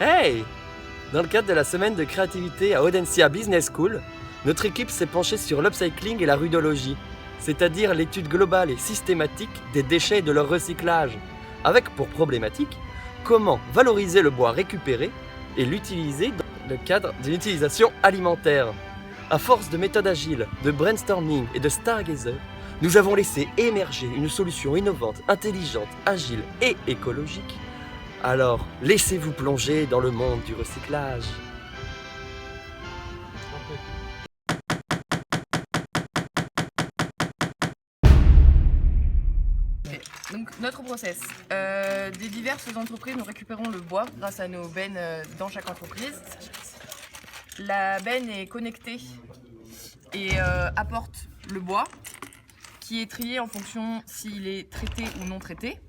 Hey! Dans le cadre de la semaine de créativité à Audencia Business School, notre équipe s'est penchée sur l'upcycling et la rudologie, c'est-à-dire l'étude globale et systématique des déchets et de leur recyclage, avec pour problématique comment valoriser le bois récupéré et l'utiliser dans le cadre d'une utilisation alimentaire. À force de méthodes agiles, de brainstorming et de stargazer, nous avons laissé émerger une solution innovante, intelligente, agile et écologique. Alors, laissez-vous plonger dans le monde du recyclage. Donc notre process, des diverses entreprises, nous récupérons le bois grâce à nos bennes dans chaque entreprise. La benne est connectée et apporte le bois qui est trié en fonction s'il est traité ou non traité.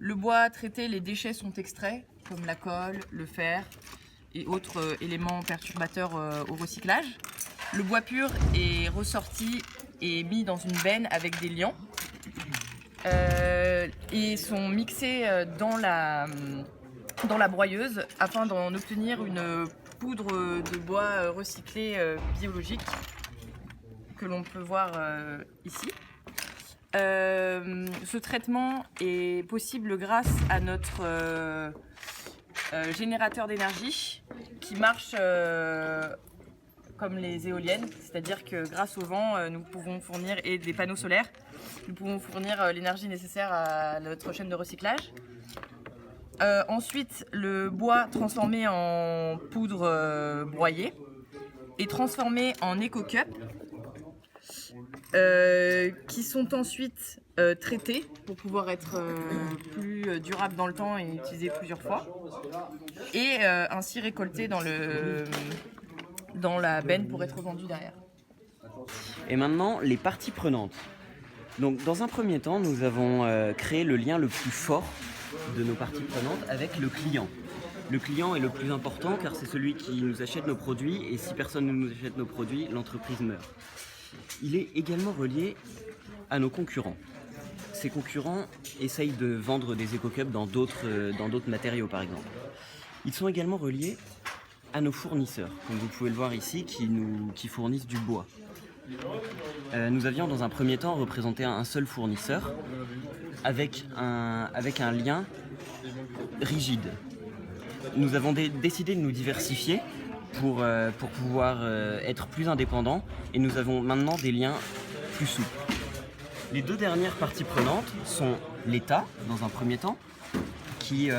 Le bois traité, les déchets sont extraits comme la colle, le fer et autres éléments perturbateurs au recyclage. Le bois pur est ressorti et mis dans une benne avec des liants. Et sont mixés dans la broyeuse afin d'en obtenir une poudre de bois recyclé biologique que l'on peut voir ici. Ce traitement est possible grâce à notre générateur d'énergie qui marche comme les éoliennes, c'est-à-dire que grâce au vent, nous pouvons fournir, et des panneaux solaires, nous pouvons fournir l'énergie nécessaire à notre chaîne de recyclage. Ensuite, le bois transformé en poudre broyée est transformé en éco-cups qui sont ensuite traités pour pouvoir être plus durables dans le temps et utilisés plusieurs fois, et ainsi récoltés dans la benne pour être vendus derrière. Et maintenant, les parties prenantes. Donc, dans un premier temps, nous avons créé le lien le plus fort de nos parties prenantes avec le client. Le client est le plus important car c'est celui qui nous achète nos produits, et si personne ne nous achète nos produits, l'entreprise meurt. Il est également relié à nos concurrents. Ces concurrents essayent de vendre des éco-cups dans d'autres matériaux par exemple. Ils sont également reliés à nos fournisseurs, comme vous pouvez le voir ici, qui fournissent du bois. Nous avions dans un premier temps représenté un seul fournisseur avec un lien rigide. Nous avons décidé de nous diversifier pour pouvoir être plus indépendants, et nous avons maintenant des liens plus souples. Les deux dernières parties prenantes sont l'État dans un premier temps, qui,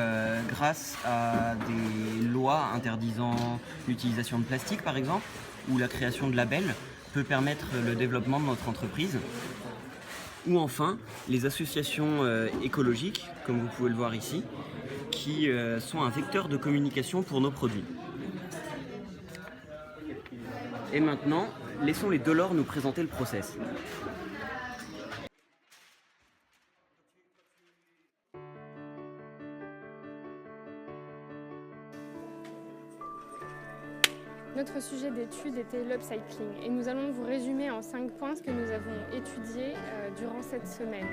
grâce à des lois interdisant l'utilisation de plastique par exemple, ou la création de labels, peut permettre le développement de notre entreprise. Ou enfin, les associations écologiques, comme vous pouvez le voir ici, qui sont un vecteur de communication pour nos produits. Et maintenant, laissons les Delors nous présenter le process. Notre sujet d'étude était l'upcycling, et nous allons vous résumer en 5 points ce que nous avons étudié durant cette semaine.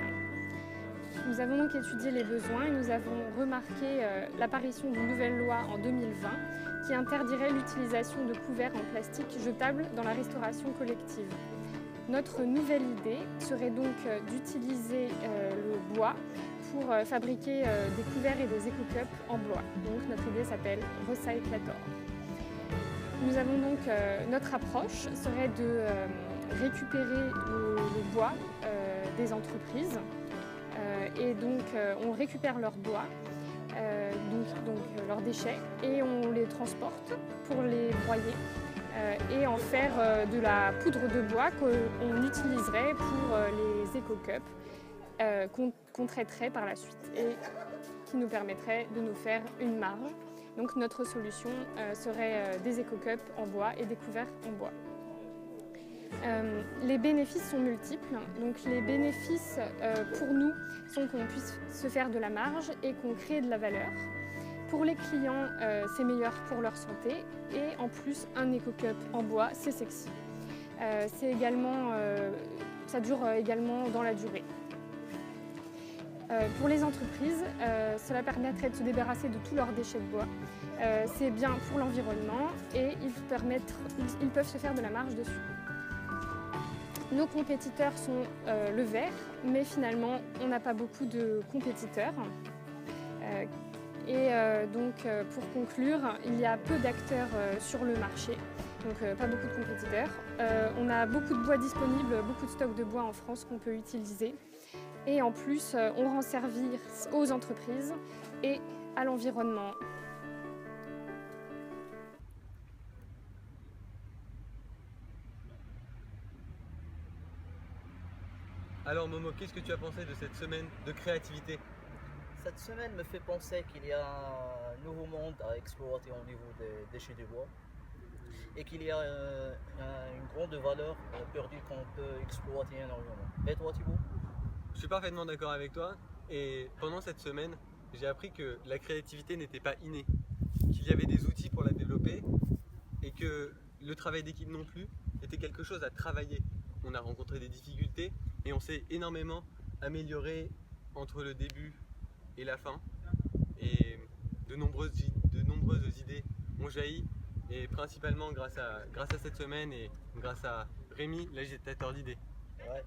Nous avons donc étudié les besoins et nous avons remarqué l'apparition d'une nouvelle loi en 2020 qui interdirait l'utilisation de couverts en plastique jetables dans la restauration collective. Notre nouvelle idée serait donc d'utiliser le bois pour fabriquer des couverts et des éco-cups en bois. Donc notre idée s'appelle Recyclator. Nous avons donc, notre approche serait de récupérer le bois des entreprises, et donc on récupère leur bois, donc leurs déchets, et on les transporte pour les broyer et en faire de la poudre de bois qu'on utiliserait pour les éco-cups qu'on traiterait par la suite et qui nous permettrait de nous faire une marge. Donc notre solution serait des éco-cups en bois et des couverts en bois. Les bénéfices sont multiples. Donc les bénéfices pour nous sont qu'on puisse se faire de la marge et qu'on crée de la valeur. Pour les clients, c'est meilleur pour leur santé, et en plus, un éco-cup en bois, c'est sexy. Ça dure également dans la durée. Pour les entreprises, cela permettrait de se débarrasser de tous leurs déchets de bois. C'est bien pour l'environnement et ils peuvent se faire de la marge dessus. Nos compétiteurs sont le verre, mais finalement, on n'a pas beaucoup de compétiteurs. Pour conclure, il y a peu d'acteurs sur le marché, donc pas beaucoup de compétiteurs. On a beaucoup de bois disponible, beaucoup de stocks de bois en France qu'on peut utiliser. Et en plus, on rend service aux entreprises et à l'environnement. Alors Momo, qu'est-ce que tu as pensé de cette semaine de créativité? Cette semaine me fait penser qu'il y a un nouveau monde à exploiter au niveau des déchets de bois et qu'il y a une grande valeur perdue qu'on peut exploiter énormément. Et toi Thibaut? Je suis parfaitement d'accord avec toi et pendant cette semaine, j'ai appris que la créativité n'était pas innée, qu'il y avait des outils pour la développer et que le travail d'équipe non plus était quelque chose à travailler. On a rencontré des difficultés et on s'est énormément amélioré entre le début et la fin. Et de nombreuses idées ont jailli et principalement grâce à cette semaine et grâce à Rémi, l'agitateur d'idées. Ouais.